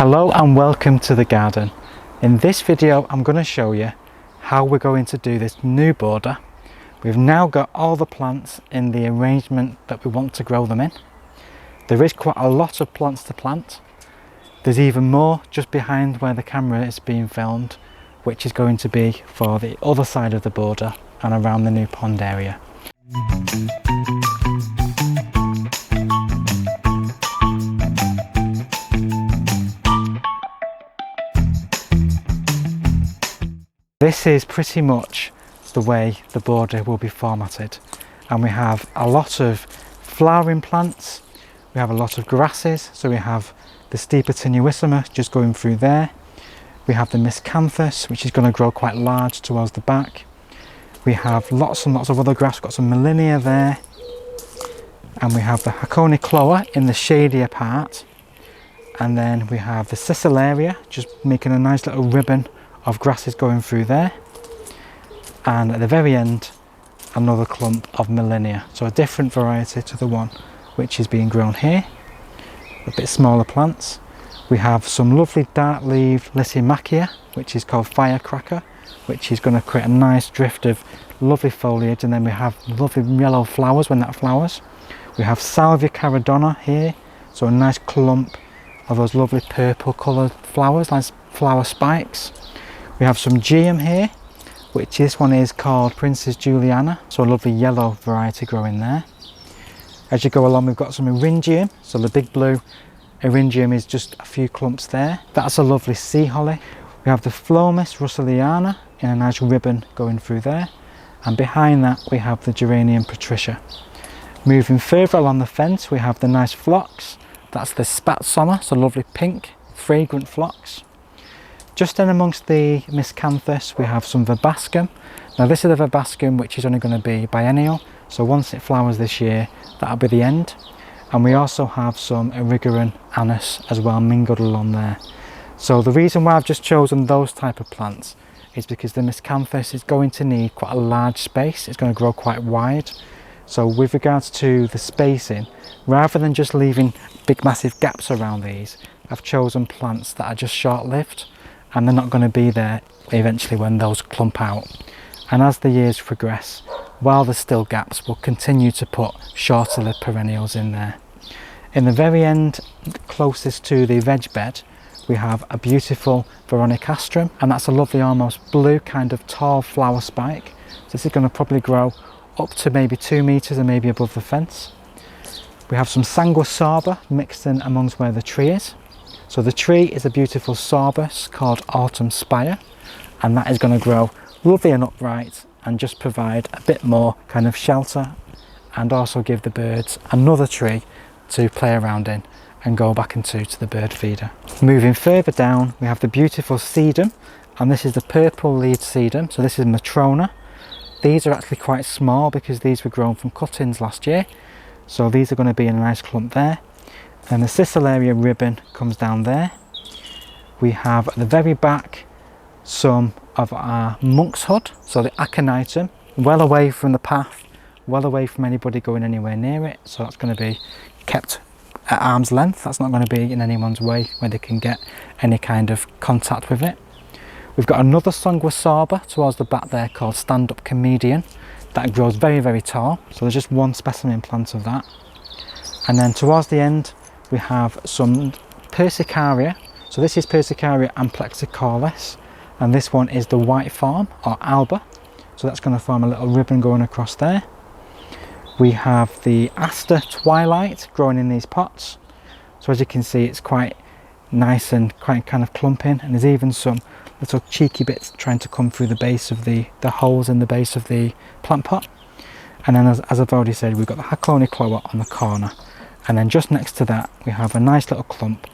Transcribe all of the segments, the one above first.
Hello and welcome to the garden. In this video I'm going to show you how we're going to do this new border. We've now got all the plants in the arrangement that we want to grow them in. There is quite a lot of plants to plant. There's even more just behind where the camera is being filmed, which is going to be for the other side of the border and around the new pond area. This is pretty much the way the border will be formatted, and we have a lot of flowering plants, we have a lot of grasses, so we have the steeper tenuifolia just going through there, we have the miscanthus which is going to grow quite large towards the back, we have lots and lots of other grass. We've got some Molinia there, and we have the Aconitum in the shadier part, and then we have the Cicellaria just making a nice little ribbon of grasses going through there, and at the very end another clump of Molinia, so a different variety to the one which is being grown here, a bit smaller plants. We have some lovely dark leaf Lysimachia which is called Firecracker, which is going to create a nice drift of lovely foliage, and then we have lovely yellow flowers when that flowers. We have Salvia Caradonna here, so a nice clump of those lovely purple coloured flowers, nice flower spikes. We have some Geum here, which this one is called Princess Juliana, so a lovely yellow variety growing there. As you go along we've got some Eryngium, so the big blue Eryngium is just a few clumps there. That's a lovely sea holly. We have the Phlomis russeliana in a nice ribbon going through there, and behind that we have the Geranium Patricia. Moving further along the fence we have the nice phlox, that's the Spatsoma, so lovely pink fragrant phlox. Just in amongst the miscanthus we have some verbascum. Now this is the verbascum which is only going to be biennial, so once it flowers this year that'll be the end. And we also have some Erigeron anus as well mingled along there. So the reason why I've just chosen those type of plants is because the miscanthus is going to need quite a large space, it's going to grow quite wide. So with regards to the spacing, rather than just leaving big massive gaps around these, I've chosen plants that are just short-lived, and they're not going to be there eventually when those clump out. And as the years progress, while there's still gaps, we'll continue to put shorter lived perennials in there. In the very end, closest to the veg bed, we have a beautiful Veronicastrum, and that's a lovely almost blue kind of tall flower spike. So this is going to probably grow up to maybe 2 meters and maybe above the fence. We have some Sanguisorba mixed in amongst where the tree is. So the tree is a beautiful sorbus called Autumn Spire, and that is going to grow lovely and upright and just provide a bit more kind of shelter, and also give the birds another tree to play around in and go back into to the bird feeder. Moving further down we have the beautiful Sedum, and this is the purple lead Sedum, so this is Matrona. These are actually quite small because these were grown from cuttings last year, so these are going to be in a nice clump there. Then the Cicellaria ribbon comes down there. We have at the very back some of our monk's hood, so the Aconitum, well away from the path, well away from anybody going anywhere near it, so that's going to be kept at arm's length. That's not going to be in anyone's way where they can get any kind of contact with it. We've got another Sanguisorba towards the back there called Stand-Up Comedian, that grows very, very tall, so there's just one specimen plant of that. And then towards the end we have some Persicaria, so this is Persicaria amplexicaulis, and this one is the white form or Alba, so that's going to form a little ribbon going across there. We have the Aster Twilight growing in these pots, so as you can see it's quite nice and quite kind of clumping, and there's even some little cheeky bits trying to come through the base of the holes in the base of the plant pot. And then as I've already said, we've got the Aconitum on the corner, and then just next to that we have a nice little clump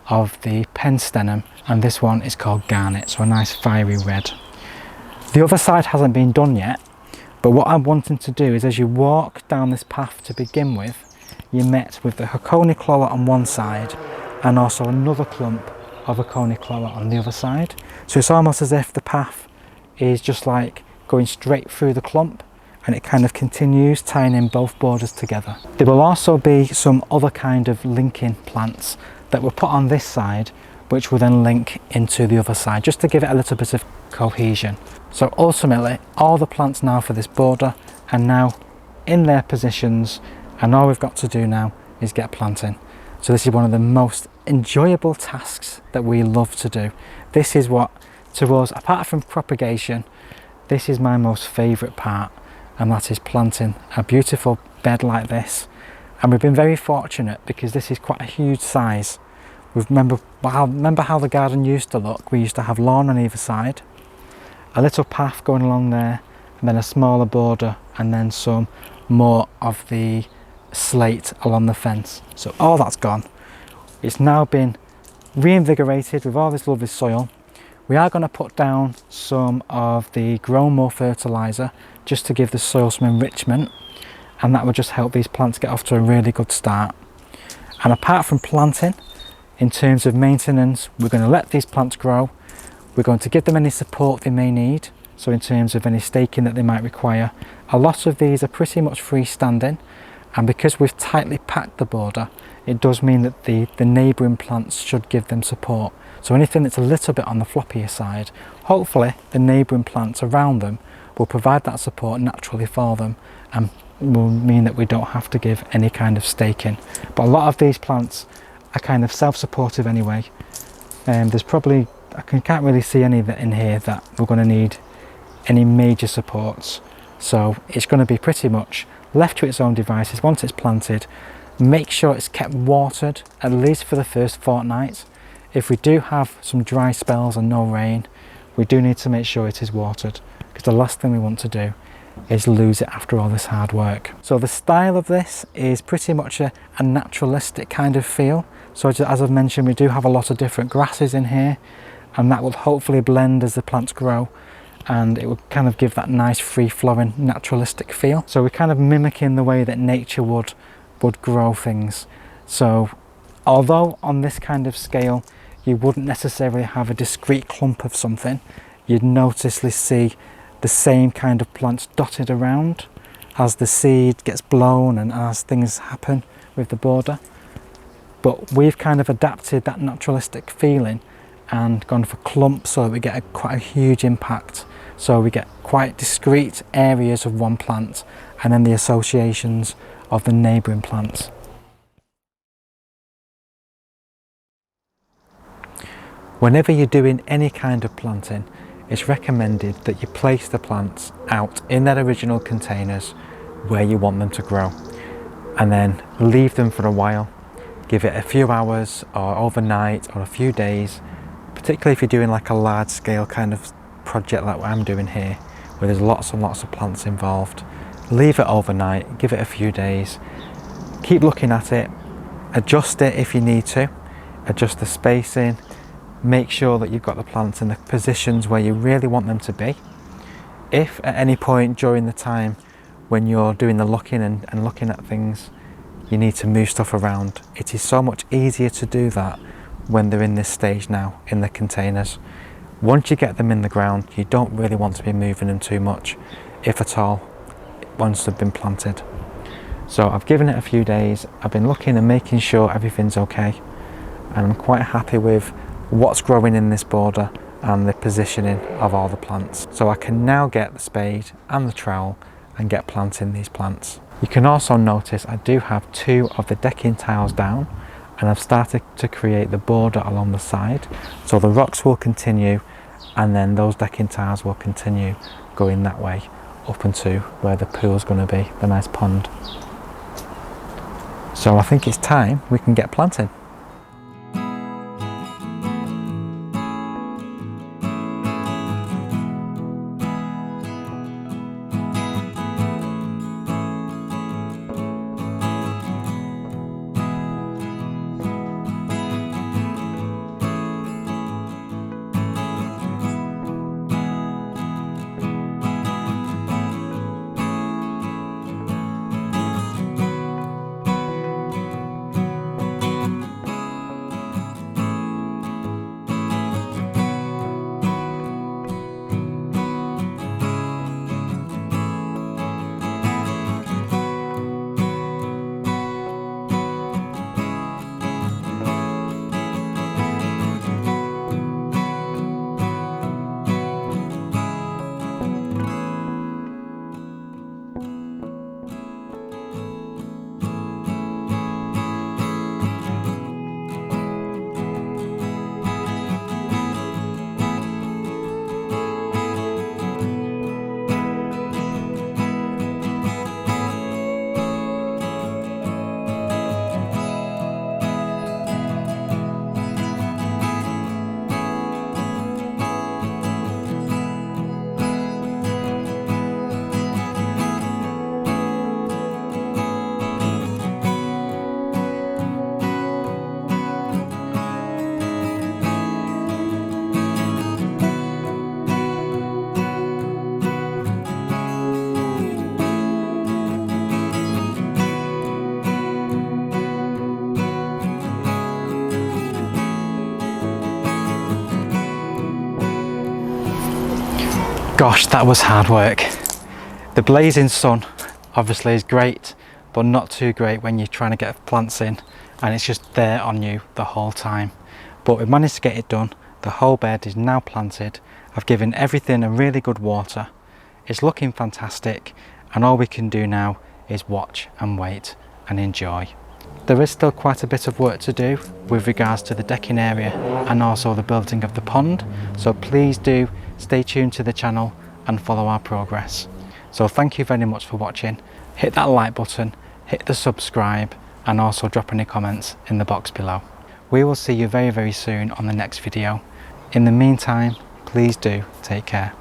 of the Penstemon, and this one is called Garnet, so a nice fiery red. The other side hasn't been done yet, but what I'm wanting to do is as you walk down this path to begin with, you're met with the Aconitum on one side and also another clump of Aconitum on the other side. So it's almost as if the path is just like going straight through the clump, and it kind of continues tying in both borders together. There will also be some other kind of linking plants that were put on this side which will then link into the other side, just to give it a little bit of cohesion. So ultimately, all the plants now for this border are now in their positions, and all we've got to do now is get planting. So this is one of the most enjoyable tasks that we love to do. This is what, to us, apart from propagation, this is my most favourite part, and that is planting a beautiful bed like this. And we've been very fortunate because this is quite a huge size. Remember how the garden used to look. We used to have lawn on either side, a little path going along there, and then a smaller border, and then some more of the slate along the fence. So all that's gone. It's now been reinvigorated with all this lovely soil. We are going to put down some of the grow more fertiliser just to give the soil some enrichment, and that will just help these plants get off to a really good start. And apart from planting, in terms of maintenance, we're going to let these plants grow. We're going to give them any support they may need, so in terms of any staking that they might require. A lot of these are pretty much freestanding, and because we've tightly packed the border, it does mean that the neighbouring plants should give them support. So anything that's a little bit on the floppier side, hopefully the neighbouring plants around them will provide that support naturally for them, and will mean that we don't have to give any kind of staking. But a lot of these plants are kind of self-supportive anyway. There's probably, I can't really see any that in here that we're going to need any major supports. So it's going to be pretty much left to its own devices once it's planted. Make sure it's kept watered at least for the first fortnight. If we do have some dry spells and no rain, we do need to make sure it is watered, because the last thing we want to do is lose it after all this hard work. So the style of this is pretty much a naturalistic kind of feel. So as I've mentioned, we do have a lot of different grasses in here, and that will hopefully blend as the plants grow, and it will kind of give that nice free-flowing naturalistic feel. So we're kind of mimicking the way that nature would grow things. So although on this kind of scale you wouldn't necessarily have a discrete clump of something, you'd noticeably see the same kind of plants dotted around as the seed gets blown and as things happen with the border. But we've kind of adapted that naturalistic feeling and gone for clumps so that we get quite a huge impact. So we get quite discrete areas of one plant and then the associations of the neighbouring plants. Whenever you're doing any kind of planting, it's recommended that you place the plants out in their original containers where you want them to grow, and then leave them for a while. Give it a few hours or overnight or a few days, particularly if you're doing like a large scale kind of project like what I'm doing here, where there's lots and lots of plants involved. Leave it overnight, give it a few days, keep looking at it, adjust it if you need to, adjust the spacing, make sure that you've got the plants in the positions where you really want them to be. If at any point during the time when you're doing the looking and looking at things, you need to move stuff around, it is so much easier to do that when they're in this stage now in the containers. Once you get them in the ground, you don't really want to be moving them too much, if at all, once they've been planted. So I've given it a few days, I've been looking and making sure everything's okay, and I'm quite happy with what's growing in this border and the positioning of all the plants. So I can now get the spade and the trowel and get planting these plants. You can also notice I do have 2 of the decking tiles down, and I've started to create the border along the side. So the rocks will continue, and then those decking tiles will continue going that way up into where the pool's going to be, the nice pond. So I think it's time we can get planting. Gosh, that was hard work. The blazing sun obviously is great, but not too great when you're trying to get plants in and it's just there on you the whole time. But we managed to get it done. The whole bed is now planted. I've given everything a really good water. It's looking fantastic, and all we can do now is watch and wait and enjoy. There is still quite a bit of work to do with regards to the decking area and also the building of the pond, so please do stay tuned to the channel and follow our progress. So thank you very much for watching. Hit that like button, hit the subscribe, and also drop any comments in the box below. We will see you very soon on the next video. In the meantime, please do take care.